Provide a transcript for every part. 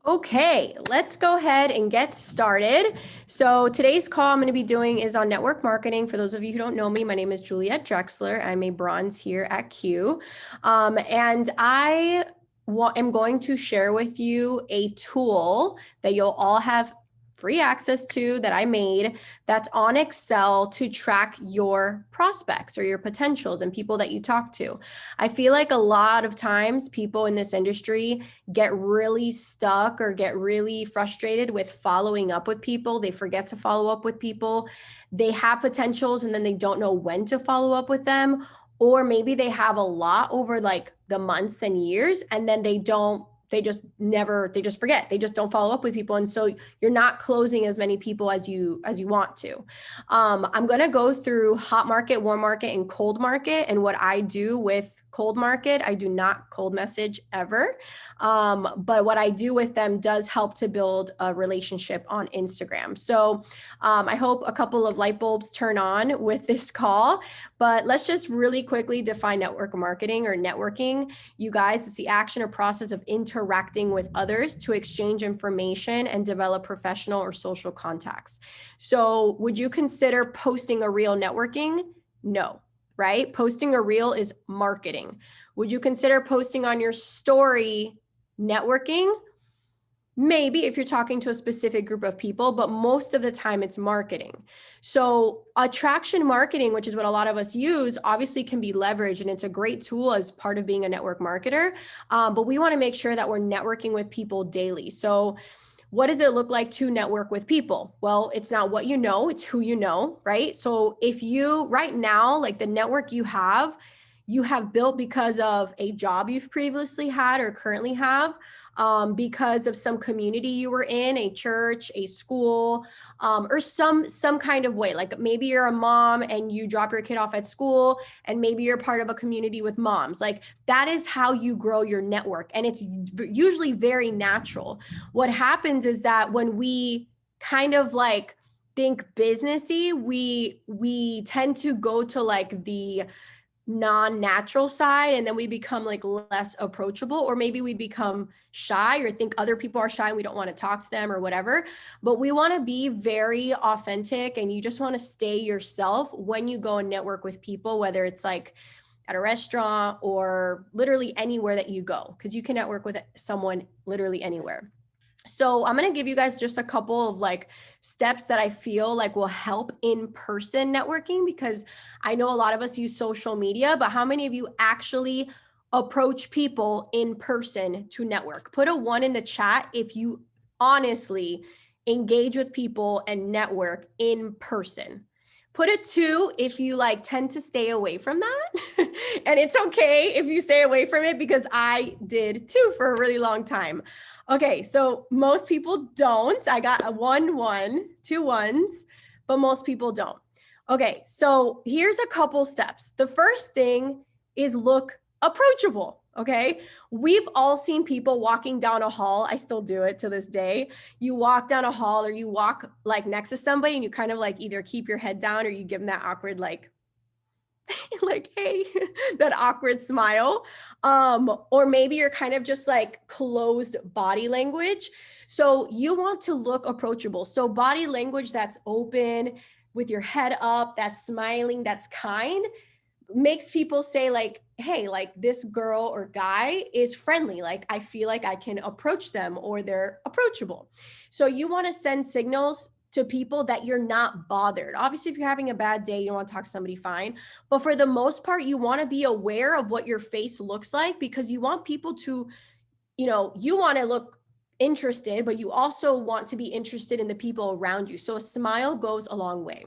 Okay, let's go ahead and get started. So today's call I'm going to be doing is on network marketing. For those of you who don't know me, my name is Juliet Drexler. I'm a bronze here at Q. And I am going to share with you a tool that you'll all have free access to that I made that's on Excel to track your prospects or your potentials and people that you talk to. I feel like a lot of times people in this industry get really stuck or get really frustrated with following up with people. They forget to follow up with people. They have potentials and then they don't know when to follow up with them. Or maybe they have a lot over like the months and years, and then they just forget. They just don't follow up with people. And so you're not closing as many people as you want to. I'm going to go through hot market, warm market, and cold market. And what I do with cold market, I do not cold message ever. But what I do with them does help to build a relationship on Instagram. So I hope a couple of light bulbs turn on with this call, but let's just really quickly define network marketing or networking. You guys, it's the action or process of interacting with others to exchange information and develop professional or social contacts. So would you consider posting a reel networking? No, right? Posting a reel is marketing. Would you consider posting on your story networking? Maybe if you're talking to a specific group of people, but most of the time it's marketing. So attraction marketing, which is what a lot of us use, obviously can be leveraged, and it's a great tool as part of being a network marketer. But we want to make sure that we're networking with people daily. So what does it look like to network with people? Well, it's not what you know, it's who you know, right? So if you right now, like the network you have built because of a job you've previously had or currently have, because of some community you were in, a church, a school, or some kind of way. Like maybe you're a mom and you drop your kid off at school, and maybe you're part of a community with moms. Like that is how you grow your network, and it's usually very natural. What happens is that when we kind of like think businessy, we tend to go to like the non-natural side, and then we become like less approachable, or maybe we become shy or think other people are shy and we don't want to talk to them or whatever. But we want to be very authentic, and you just want to stay yourself when you go and network with people, whether it's like at a restaurant or literally anywhere that you go, because you can network with someone literally anywhere. So I'm going to give you guys just a couple of like steps that I feel like will help in-person networking, because I know a lot of us use social media, but how many of you actually approach people in person to network? Put a 1 in the chat if you honestly engage with people and network in person. Put a 2 if you like tend to stay away from that. And it's okay if you stay away from it, because I did too for a really long time. Okay, so most people don't. I got a 1, 2 1s, but most people don't. Okay, so here's a couple steps. The first thing is look approachable. Okay, we've all seen people walking down a hall. I still do it to this day. You walk down a hall, or you walk like next to somebody, and you kind of like either keep your head down, or you give them that awkward like like, hey, that awkward smile. Or maybe you're kind of just like closed body language. So you want to look approachable. So body language that's open, with your head up, that's smiling, that's kind, makes people say like, hey, like this girl or guy is friendly. Like I feel like I can approach them, or they're approachable. So you want to send signals to people that you're not bothered. Obviously, if you're having a bad day, you don't want to talk to somebody, fine. But for the most part, you want to be aware of what your face looks like, because you want people to, you want to look interested, but you also want to be interested in the people around you. So a smile goes a long way.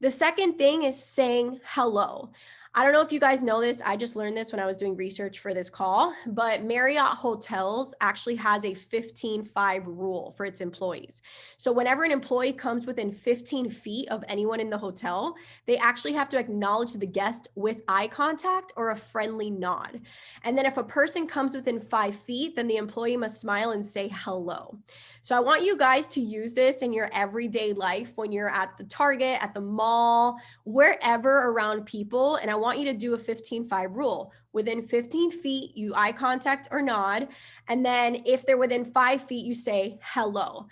The second thing is saying hello. I don't know if you guys know this. I just learned this when I was doing research for this call, but Marriott Hotels actually has a 15-5 rule for its employees. So whenever an employee comes within 15 feet of anyone in the hotel, they actually have to acknowledge the guest with eye contact or a friendly nod. And then if a person comes within 5 feet, then the employee must smile and say hello. So I want you guys to use this in your everyday life when you're at the Target, at the mall, wherever around people. And I want you to do a 15-5 rule. Within 15 feet, you eye contact or nod. And then if they're within 5 feet, you say hello.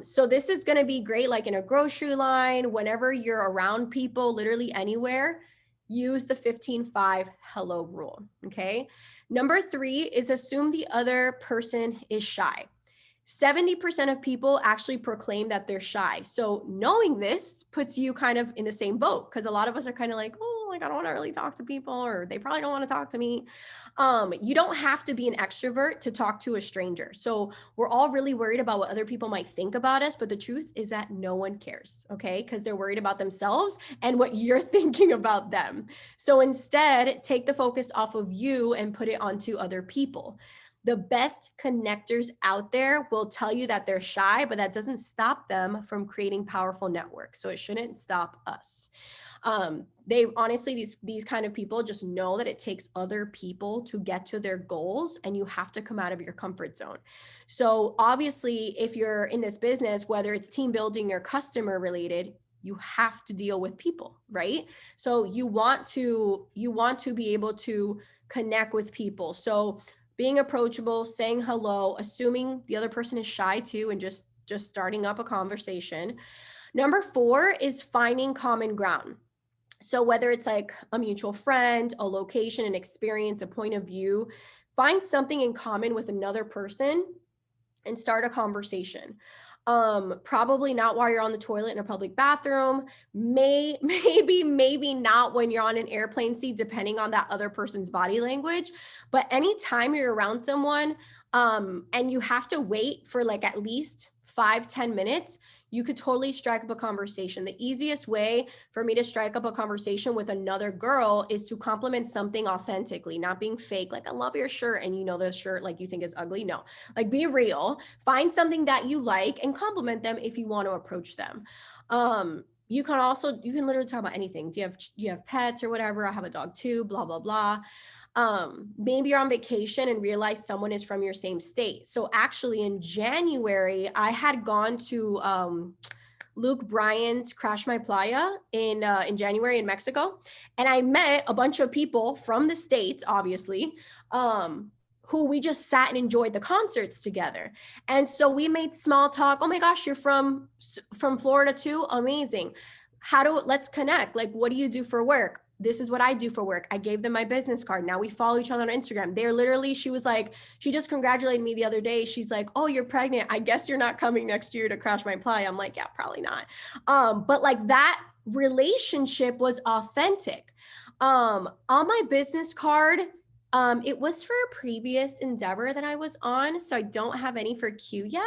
So this is going to be great, like in a grocery line, whenever you're around people, literally anywhere, use the 15-5 hello rule. Okay. Number 3 is assume the other person is shy. 70% of people actually proclaim that they're shy. So knowing this puts you kind of in the same boat, because a lot of us are kind of like, oh, like I don't want to really talk to people, or they probably don't want to talk to me. You don't have to be an extrovert to talk to a stranger. So we're all really worried about what other people might think about us, but the truth is that no one cares, okay? Because they're worried about themselves and what you're thinking about them. So instead, take the focus off of you and put it onto other people. The best connectors out there will tell you that they're shy, but that doesn't stop them from creating powerful networks. So it shouldn't stop us. They honestly, these kind of people just know that it takes other people to get to their goals, and you have to come out of your comfort zone. So obviously, if you're in this business, whether it's team building or customer related, you have to deal with people, right? So you want to be able to connect with people. So being approachable, saying hello, assuming the other person is shy too, and just starting up a conversation. Number 4 is finding common ground. So whether it's like a mutual friend, a location, an experience, a point of view, find something in common with another person and start a conversation. Probably not while you're on the toilet in a public bathroom, maybe not when you're on an airplane seat, depending on that other person's body language. But anytime you're around someone, and you have to wait for like at least 5-10 minutes, you could totally strike up a conversation. The easiest way for me to strike up a conversation with another girl is to compliment something authentically, not being fake. Like, I love your shirt, and you know the shirt like you think is ugly. No, like be real, find something that you like and compliment them if you want to approach them. You can literally talk about anything. Do you have pets or whatever? I have a dog too, blah, blah, blah. Maybe you're on vacation and realize someone is from your same state. So actually in January, I had gone to Luke Bryan's Crash My Playa in January in Mexico. And I met a bunch of people from the States, obviously, who we just sat and enjoyed the concerts together. And so we made small talk. Oh my gosh, you're from Florida too? Amazing. Let's connect. Like, what do you do for work? This is what I do for work. I gave them my business card. Now we follow each other on Instagram. She just congratulated me the other day. She's like, oh, you're pregnant. I guess you're not coming next year to Crash My Playa. I'm like, yeah, probably not. But like that relationship was authentic. On my business card, it was for a previous endeavor that I was on. So I don't have any for Q yet.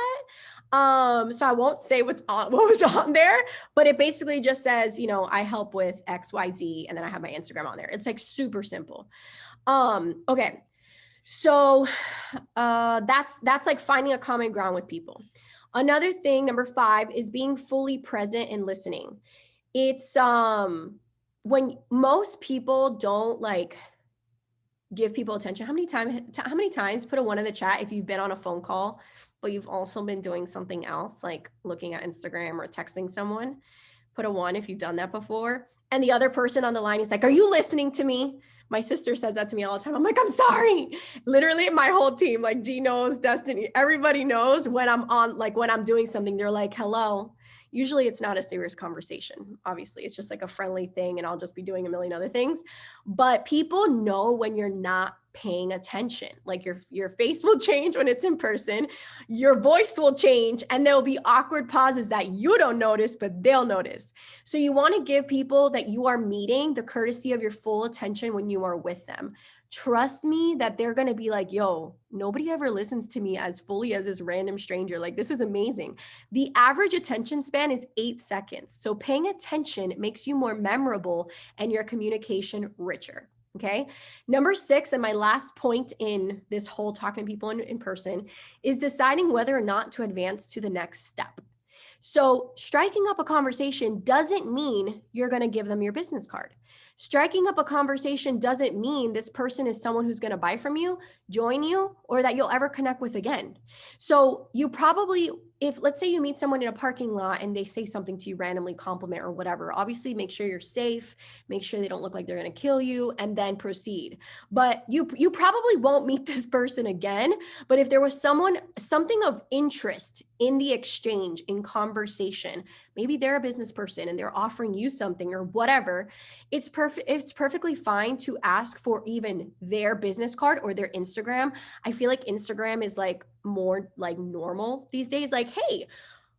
So I won't say what was on there, but it basically just says, I help with XYZ, and then I have my Instagram on there. It's like super simple. Okay. So, that's like finding a common ground with people. Another thing, number 5, is being fully present and listening. It's, when most people don't like give people attention. How many times, put a 1 in the chat if you've been on a phone call, but you've also been doing something else, like looking at Instagram or texting someone. Put a 1 if you've done that before. And the other person on the line is like, are you listening to me? My sister says that to me all the time. I'm like, I'm sorry. Literally my whole team, like G knows, Destiny, everybody knows when I'm on, like when I'm doing something, they're like, hello. Usually it's not a serious conversation. Obviously, it's just like a friendly thing, and I'll just be doing a million other things. But people know when you're not paying attention. Like your face will change when it's in person, your voice will change, and there'll be awkward pauses that you don't notice, but they'll notice. So you want to give people that you are meeting the courtesy of your full attention when you are with them. Trust me that they're going to be like, yo, nobody ever listens to me as fully as this random stranger. Like, this is amazing. The average attention span is 8 seconds. So paying attention makes you more memorable and your communication richer. Okay. Number 6, and my last point in this whole talking to people in person, is deciding whether or not to advance to the next step. So striking up a conversation doesn't mean you're going to give them your business card. Striking up a conversation doesn't mean this person is someone who's going to buy from you, join you, or that you'll ever connect with again. So you probably, if let's say you meet someone in a parking lot and they say something to you randomly, compliment or whatever, obviously make sure you're safe, make sure they don't look like they're going to kill you, and then proceed. But you probably won't meet this person again. But if there was something of interest in the exchange, in conversation, maybe they're a business person and they're offering you something or whatever, it's perfectly fine to ask for even their business card or their Instagram. I feel like Instagram is like more like normal these days. Like, hey,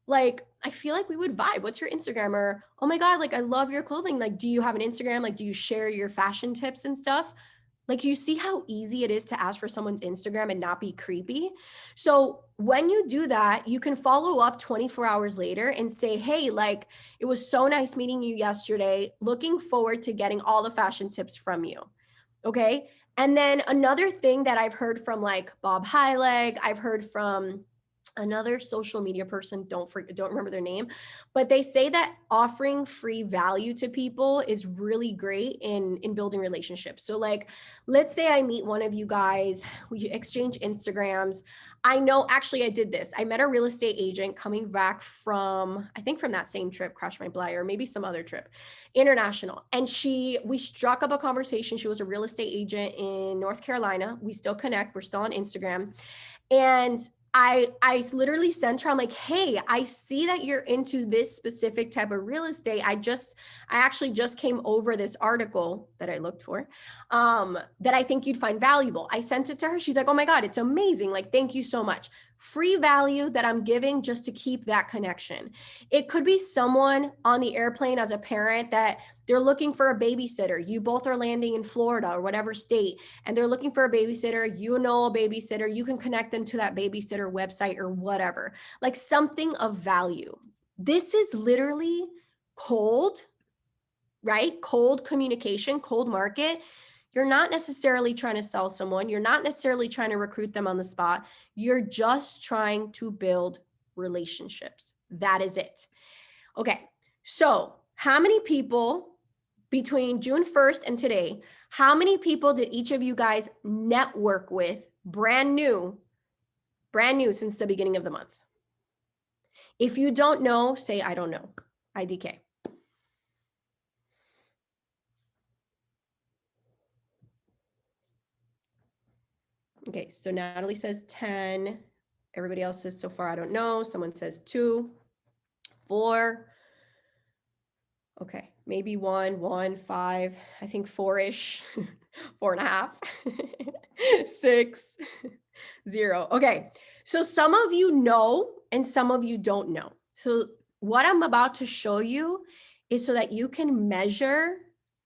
like, I feel like we would vibe. What's your Instagram? Or, oh my God, like, I love your clothing. Like, do you have an Instagram? Like, do you share your fashion tips and stuff? Like, you see how easy it is to ask for someone's Instagram and not be creepy. So when you do that, you can follow up 24 hours later and say, hey, like, it was so nice meeting you yesterday. Looking forward to getting all the fashion tips from you. Okay. And then another thing that I've heard from like Bob Heilig, I've heard from another social media person, don't remember their name, but they say that offering free value to people is really great in building relationships. So like, let's say I meet one of you guys, we exchange Instagrams. I know, actually I did this. I met a real estate agent coming back from, I think from that same trip, Crash My Bly, or maybe some other trip, international. And we struck up a conversation. She was a real estate agent in North Carolina. We still connect. We're still on Instagram. And I literally sent her, I'm like, hey, I see that you're into this specific type of real estate. I actually just came over this article that I looked for, that I think you'd find valuable. I sent it to her. She's like, oh my God, it's amazing. Like, thank you so much. Free value that I'm giving just to keep that connection. It could be someone on the airplane as a parent that they're looking for a babysitter. You both are landing in Florida or whatever state, and they're looking for a babysitter. You know a babysitter. You can connect them to that babysitter website or whatever, like something of value. This is literally cold, right? Cold communication, cold market. You're not necessarily trying to sell someone. You're not necessarily trying to recruit them on the spot. You're just trying to build relationships. That is it. Okay. So how many people between June 1st and today, how many people did each of you guys network with brand new since the beginning of the month? If you don't know, say, I don't know, IDK. Okay, so Natalie says 10. Everybody else says so far, I don't know. Someone says 2, 4. Okay, maybe 1, 5, I think 4-ish, 4.5, 6, 0. Okay, so some of you know and some of you don't know. So what I'm about to show you is so that you can measure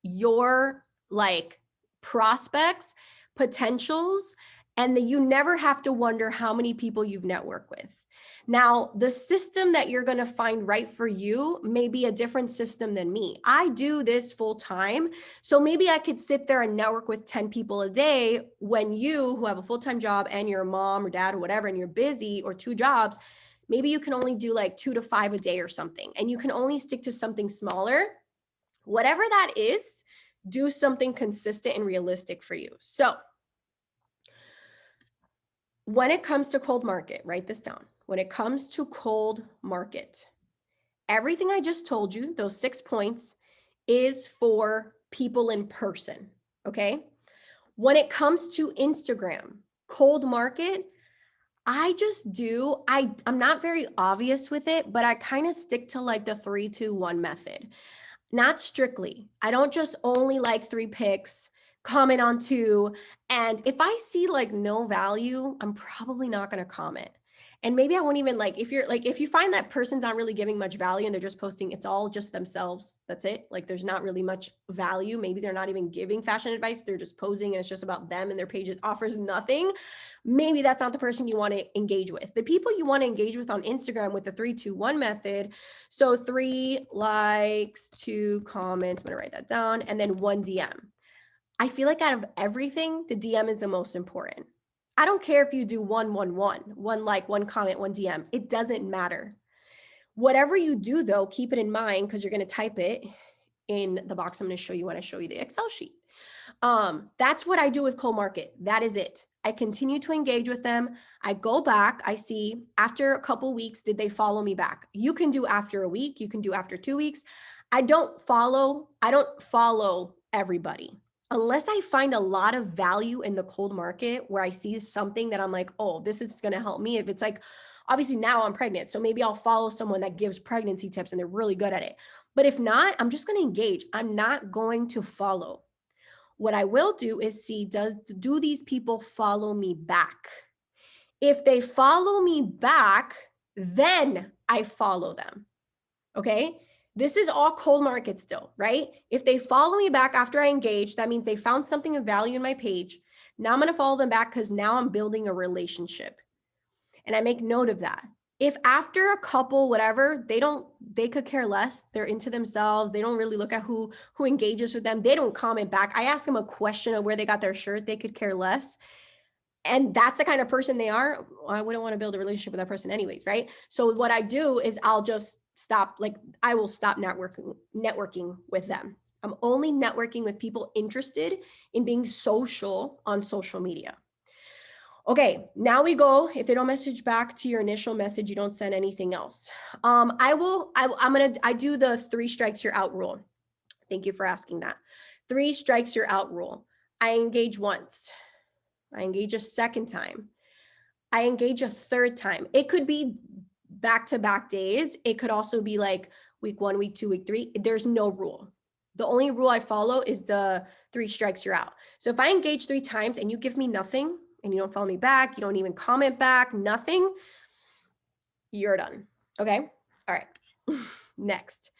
your like prospects, potentials, and that you never have to wonder how many people you've networked with. Now, the system that you're going to find right for you may be a different system than me. I do this full time. So maybe I could sit there and network with 10 people a day when you, who have a full-time job and you're a mom or dad or whatever, and you're busy, or 2 jobs, maybe you can only do like 2 to 5 a day or something. And you can only stick to something smaller. Whatever that is, do something consistent and realistic for you. So when it comes to cold market, write this down. When it comes to cold market, everything I just told you, those 6 points, is for people in person, okay? When it comes to Instagram, cold market, I'm not very obvious with it, but I kind of stick to like the 3-2-1 method. Not strictly. I don't just only like 3 pics, comment on 2. And if I see like no value, I'm probably not going to comment. And maybe I won't even if you find that person's not really giving much value and they're just posting, it's all just themselves. That's it. Like there's not really much value. Maybe they're not even giving fashion advice. They're just posing and it's just about them and their page offers nothing. Maybe that's not the person you want to engage with. The people you want to engage with on Instagram with the 3-2-1 method. So 3 likes, 2 comments, I'm going to write that down, and then 1 DM. I feel like out of everything, the DM is the most important. I don't care if you do 1-1-1, 1 like, 1 comment, 1 DM. It doesn't matter. Whatever you do though, keep it in mind because you're going to type it in the box I'm going to show you when I show you the Excel sheet. That's what I do with Cold Market. That is it. I continue to engage with them. I go back. I see after a couple weeks, did they follow me back? You can do after a week. You can do after 2 weeks. I don't follow everybody unless I find a lot of value in the cold market where I see something that I'm like, oh, this is going to help me. If it's like, obviously now I'm pregnant, so maybe I'll follow someone that gives pregnancy tips and they're really good at it. But if not, I'm just going to engage. I'm not going to follow. What I will do is see, do these people follow me back? If they follow me back, then I follow them. Okay. This is all cold market still, right? If they follow me back after I engage, that means they found something of value in my page. Now I'm going to follow them back because now I'm building a relationship. And I make note of that. If after a couple, whatever, they could care less. They're into themselves. They don't really look at who engages with them. They don't comment back. I ask them a question of where they got their shirt. They could care less. And that's the kind of person they are. I wouldn't want to build a relationship with that person anyways, right? So what I do is I'll just stop, I will stop networking with them. I'm only networking with people interested in being social on social media. Okay, now we go. If they don't message back to your initial message, you don't send anything else. I do the 3 strikes you're out rule. Thank you for asking that. 3 strikes you're out rule. I engage once. I engage a second time. I engage a third time. It could be back-to-back days. It could also be like week 1, week 2, week 3. There's no rule. The only rule I follow is the 3 strikes you're out. So if I engage 3 times and you give me nothing, and you don't follow me back, you don't even comment back, nothing, you're done. Okay. All right. Next.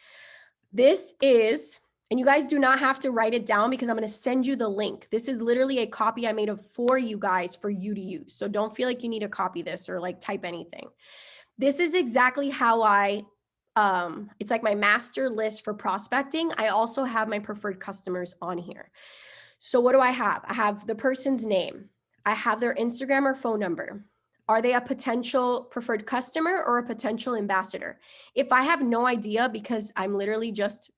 This is, and you guys do not have to write it down because I'm going to send you the link. This is literally a copy I made of for you guys for you to use. So don't feel like you need to copy this or like type anything. This is exactly how it's like my master list for prospecting. I also have my preferred customers on here. So what do I have? I have the person's name. I have their Instagram or phone number. Are they a potential preferred customer or a potential ambassador? If I have no idea because I'm literally just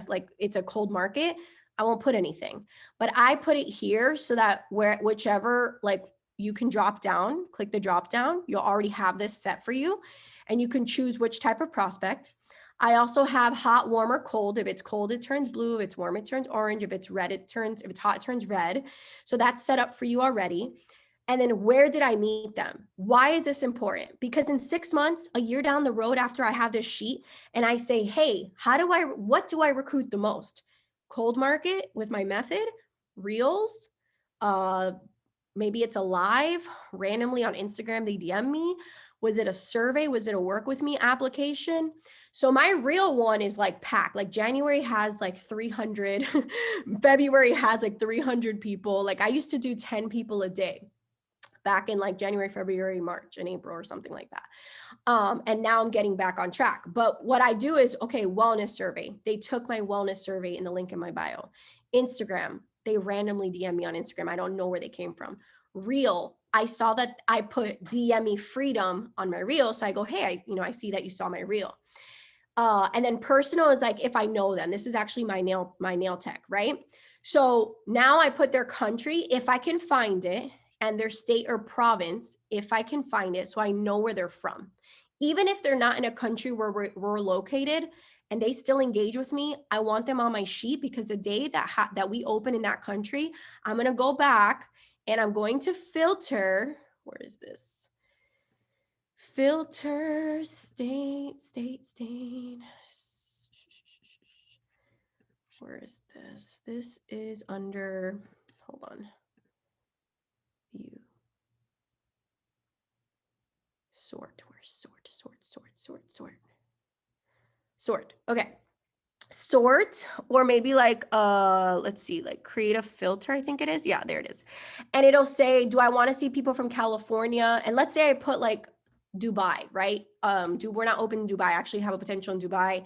like it's a cold market, I won't put anything. But I put it here so that whichever, like you can drop down, click the drop down. You'll already have this set for you and you can choose which type of prospect. I also have hot, warm, or cold. If it's cold, it turns blue. If it's warm, it turns orange. If it's hot, it turns red. So that's set up for you already. And then where did I meet them? Why is this important? Because in 6 months, a year down the road after I have this sheet and I say, hey, what do I recruit the most? Cold market with my method, reels, maybe it's a live randomly on Instagram, they DM me. Was it a survey? Was it a work with me application? So my real one is like packed. Like January has like 300, February has like 300 people. Like I used to do 10 people a day back in like January, February, March, and April or something like that. And now I'm getting back on track. But what I do is, okay, wellness survey. They took my wellness survey in the link in my bio. Instagram, they randomly DM me on Instagram. I don't know where they came from. Reel, I saw that I put DM me freedom on my reel. So I go, hey, I see that you saw my reel. And then personal is like, if I know them, this is actually my nail tech, right? So now I put their country, if I can find it, and their state or province, if I can find it, so I know where they're from. Even if they're not in a country where we're located and they still engage with me, I want them on my sheet because the day that we open in that country, I'm going to go back and I'm going to filter, where is this? Filter, state. Where is this? This is under, hold on. View. Sort. Okay. Sort, or maybe like, let's see, like create a filter, I think it is. Yeah, there it is. And it'll say, do I want to see people from California? And let's say I put like Dubai, right? We're not open in Dubai. I actually have a potential in Dubai.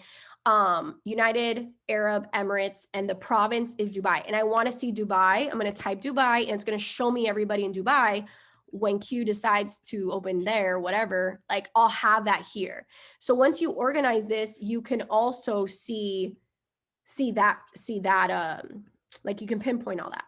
United Arab Emirates, and the province is Dubai. And I want to see Dubai. I'm going to type Dubai and it's going to show me everybody in Dubai. When Q decides to open there, whatever, like I'll have that here. So once you organize this, you can also see see that, like you can pinpoint all that.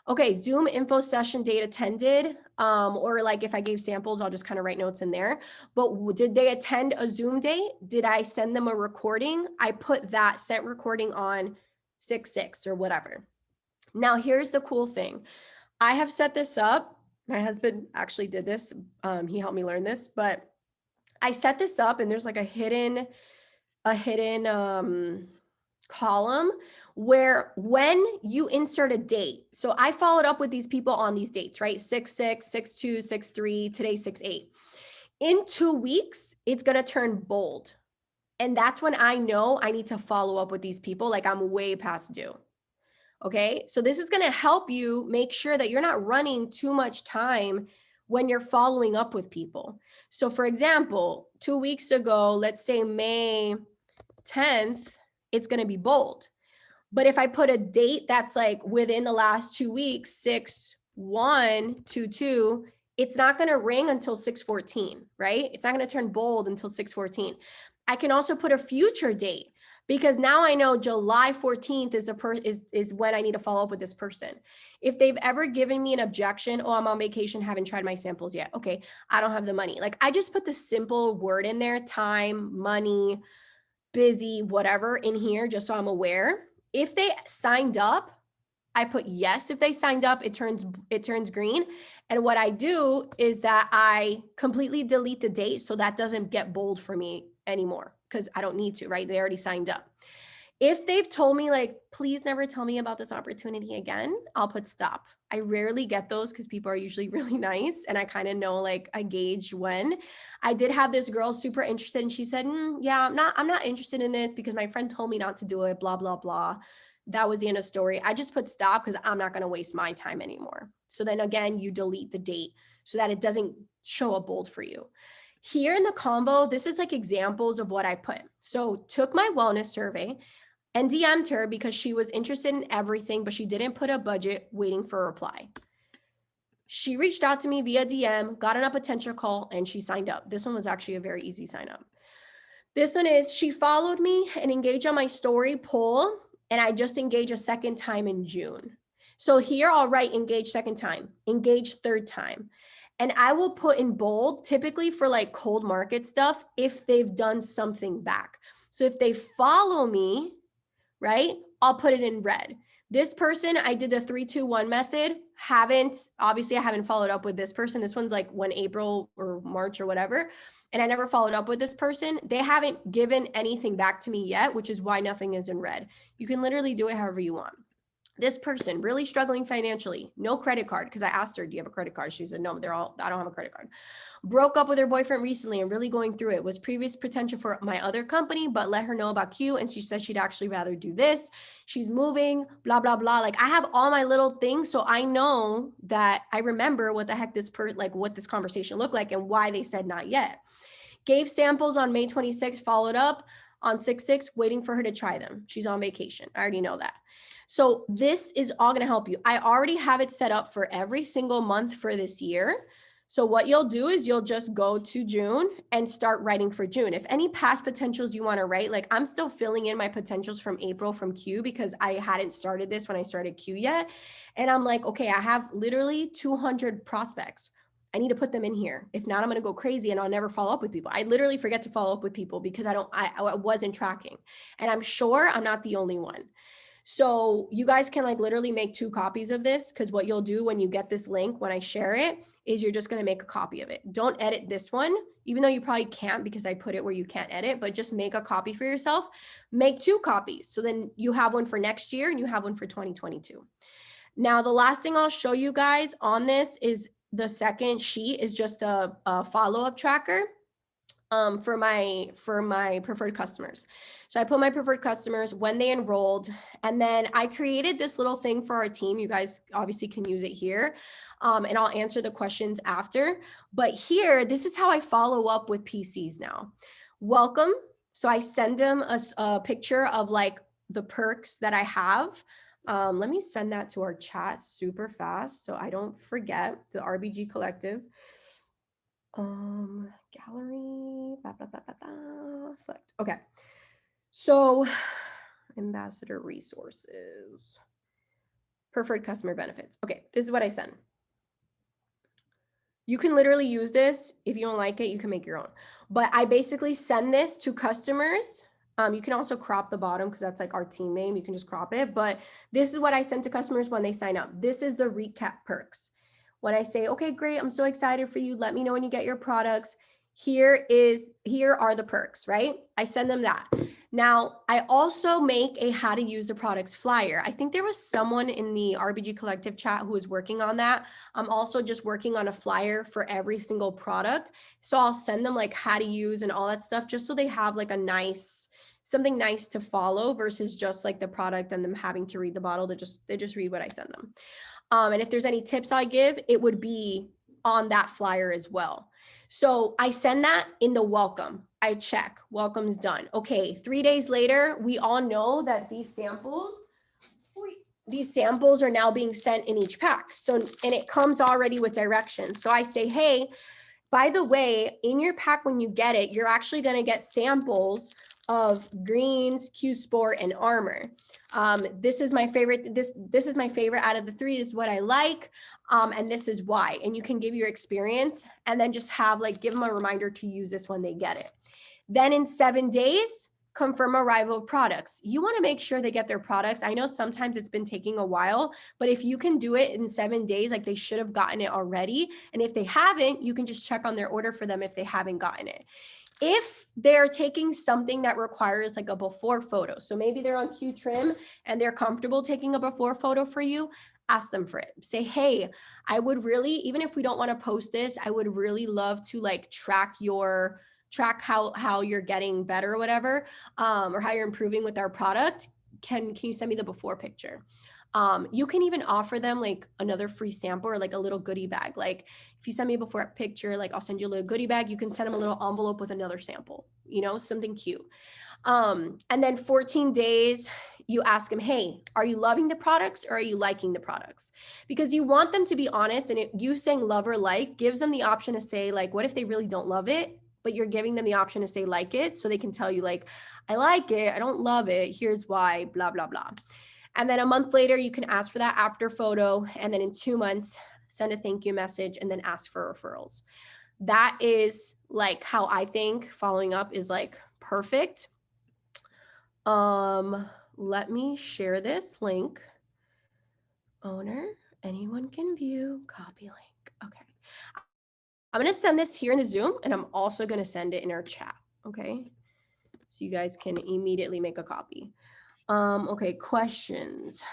Okay, Zoom info session date attended, or like if I gave samples, I'll just kind of write notes in there. But did they attend a Zoom date? Did I send them a recording? I put that sent recording on 6/6 or whatever. Now, here's the cool thing. I have set this up. My husband actually did this. He helped me learn this, but I set this up and there's like a hidden column where when you insert a date, so I followed up with these people on these dates, right? 6/6, 6/2, 6/3, today 6/8. In 2 weeks, it's going to turn bold. And that's when I know I need to follow up with these people. Like I'm way past due. Okay. So this is going to help you make sure that you're not running too much time when you're following up with people. So for example, 2 weeks ago, let's say May 10th, it's going to be bold. But if I put a date that's like within the last 2 weeks, 6/1/22, it's not going to ring until 6/14, right? It's not going to turn bold until 6/14. I can also put a future date because now I know July 14th is when I need to follow up with this person. If they've ever given me an objection, oh, I'm on vacation, haven't tried my samples yet. Okay, I don't have the money. Like I just put the simple word in there, time, money, busy, whatever in here, just so I'm aware. If they signed up, I put yes. If they signed up, it turns green. And what I do is that I completely delete the date so that doesn't get bold for me anymore because I don't need to, right? They already signed up. If they've told me like, please never tell me about this opportunity again, I'll put stop. I rarely get those because people are usually really nice and I kind of know, like I gauge when. I did have this girl super interested and she said, yeah, I'm not interested in this because my friend told me not to do it, blah, blah, blah. That was the end of story. I just put stop because I'm not going to waste my time anymore. So then again, you delete the date so that it doesn't show up bold for you. Here in the combo, this is like examples of what I put. So took my wellness survey and DM'd her because she was interested in everything, but she didn't put a budget, waiting for a reply. She reached out to me via DM, got on a potential call, and she signed up. This one was actually a very easy sign up. This one is she followed me and engaged on my story poll, and I just engaged a second time in June. So here I'll write engage second time, engage third time. And I will put in bold, typically for like cold market stuff, if they've done something back. So if they follow me, right, I'll put it in red. This person, I did the 3-2-1 method. Obviously I haven't followed up with this person. This one's like when April or March or whatever. And I never followed up with this person. They haven't given anything back to me yet, which is why nothing is in red. You can literally do it however you want. This person really struggling financially, no credit card. Because I asked her, do you have a credit card? She said, no, I don't have a credit card. Broke up with her boyfriend recently and really going through it. Was previous potential for my other company, but let her know about Q. And she said she'd actually rather do this. She's moving, blah, blah, blah. Like I have all my little things. So I know that I remember what the heck what this conversation looked like and why they said not yet. Gave samples on May 26th, followed up on 6/6, waiting for her to try them. She's on vacation. I already know that. So this is all going to help you. I already have it set up for every single month for this year. So what you'll do is you'll just go to June and start writing for June. If any past potentials you want to write, like I'm still filling in my potentials from April from Q because I hadn't started this when I started Q yet. And I'm like, okay, I have literally 200 prospects. I need to put them in here. If not, I'm going to go crazy and I'll never follow up with people. I literally forget to follow up with people because I wasn't tracking. And I'm sure I'm not the only one. So you guys can like literally make 2 copies of this because what you'll do when you get this link, when I share it, is you're just going to make a copy of it. Don't edit this one, even though you probably can't because I put it where you can't edit, but just make a copy for yourself. Make 2 copies. So then you have one for next year and you have one for 2022. Now, the last thing I'll show you guys on this is the second sheet is just a follow-up tracker. For my preferred customers. So I put my preferred customers when they enrolled, and then I created this little thing for our team. You guys obviously can use it here, and I'll answer the questions after. But here, this is how I follow up with PCs now. Welcome. So I send them a picture of like the perks that I have. Let me send that to our chat super fast so I don't forget the RBG Collective. Gallery, blah, blah, blah, blah, blah, select. Okay. So ambassador resources, preferred customer benefits. Okay, this is what I send. You can literally use this. If you don't like it, you can make your own. But I basically send this to customers. You can also crop the bottom because that's like our team name. You can just crop it. But this is what I send to customers when they sign up. This is the recap perks. When I say, okay, great, I'm so excited for you. Let me know when you get your products. Here are the perks, right? I send them that. Now, I also make a how to use the products flyer. I think there was someone in the RBG Collective chat who was working on that. I'm also just working on a flyer for every single product. So I'll send them like how to use and all that stuff, just so they have like something nice to follow versus just like the product and them having to read the bottle. They just read what I send them. And if there's any tips I give, it would be on that flyer as well. So I send that in the welcome. I check, welcome's done. Okay, 3 days later, we all know that these samples are now being sent in each pack. So, and it comes already with directions. So I say, hey, by the way, in your pack, when you get it, you're actually going to get samples of Greens, Q Sport, and Armor. This is my favorite. This is my favorite out of the 3. This is what I like. And this is why. And you can give your experience and then just have give them a reminder to use this when they get it. Then in 7 days, confirm arrival of products. You want to make sure they get their products. I know sometimes it's been taking a while, but if you can do it in 7 days, like they should have gotten it already. And if they haven't, you can just check on their order for them if they haven't gotten it. If they're taking something that requires like a before photo, so maybe they're on Q Trim and they're comfortable taking a before photo for you, ask them for it. Say, hey, I would really, even if we don't want to post this, I would really love to track how you're getting better or whatever, or how you're improving with our product. Can you send me the before picture? You can even offer them another free sample or a little goodie bag. If you send me a before picture, I'll send you a little goodie bag. You can send them a little envelope with another sample, something cute. And then 14 days, you ask them, hey, are you loving the products or are you liking the products? Because you want them to be honest, and you saying love or like gives them the option to say, what if they really don't love it? But you're giving them the option to say like it, so they can tell you I like it, I don't love it, here's why, blah, blah, blah. And then a month later, you can ask for that after photo. And then in 2 months, send a thank you message and then ask for referrals. That is how I think following up is perfect. Let me share this link. Owner, anyone can view, copy link. Okay. I'm going to send this here in the Zoom, and I'm also going to send it in our chat. Okay. So you guys can immediately make a copy. Okay. Questions.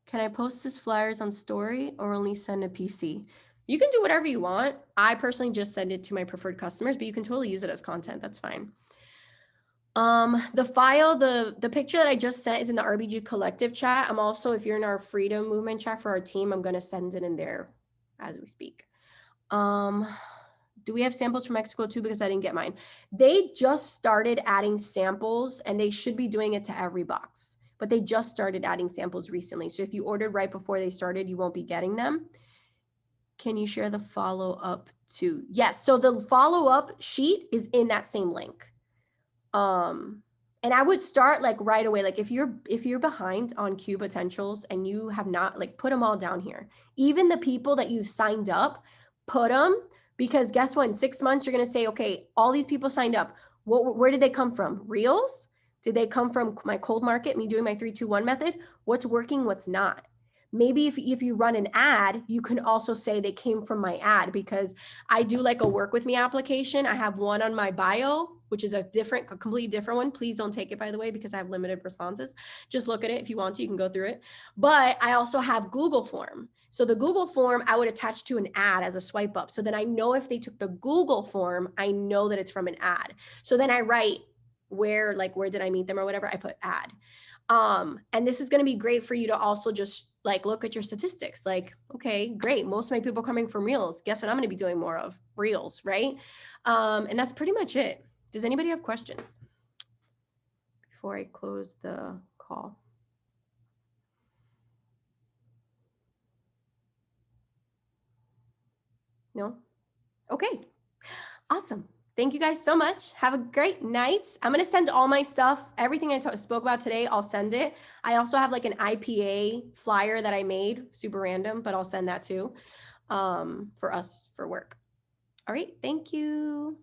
Can I post this flyers on story or only send a PC? You can do whatever you want. I personally just send it to my preferred customers, but you can totally use it as content. That's fine. The file, the picture that I just sent is in the RBG Collective chat. I'm also, if you're in our Freedom Movement chat for our team, I'm going to send it in there as we speak. Do we have samples from Mexico too? Because I didn't get mine. They just started adding samples and they should be doing it to every box, but they just started adding samples recently. So if you ordered right before they started, you won't be getting them. Can you share the follow-up too? Yes. So the follow-up sheet is in that same link. And I would start right away. If you're behind on Q potentials and you have not put them all down here, even the people that you've signed up, put them, because guess what? In 6 months, you're going to say, okay, all these people signed up. Where did they come from? Reels? Did they come from my cold market, me doing my 3-2-1 method? What's working, what's not? Maybe if you run an ad, you can also say they came from my ad, because I do a work with me application. I have one on my bio, which is a completely different one. Please don't take it, by the way, because I have limited responses. Just look at it. If you want to, you can go through it. But I also have Google form. So the Google form, I would attach to an ad as a swipe up. So then I know if they took the Google form, I know that it's from an ad. So then I write where did I meet them or whatever, I put ad. And this is going to be great for you to also just look at your statistics. Okay, great. Most of my people are coming from Reels. Guess what I'm going to be doing more of? Reels, right? And that's pretty much it. Does anybody have questions before I close the call? No? Okay. Awesome. Thank you guys so much. Have a great night. I'm going to send all my stuff, everything I spoke about today, I'll send it. I also have like an IPA flyer that I made, super random, but I'll send that too, for us for work. All right. Thank you.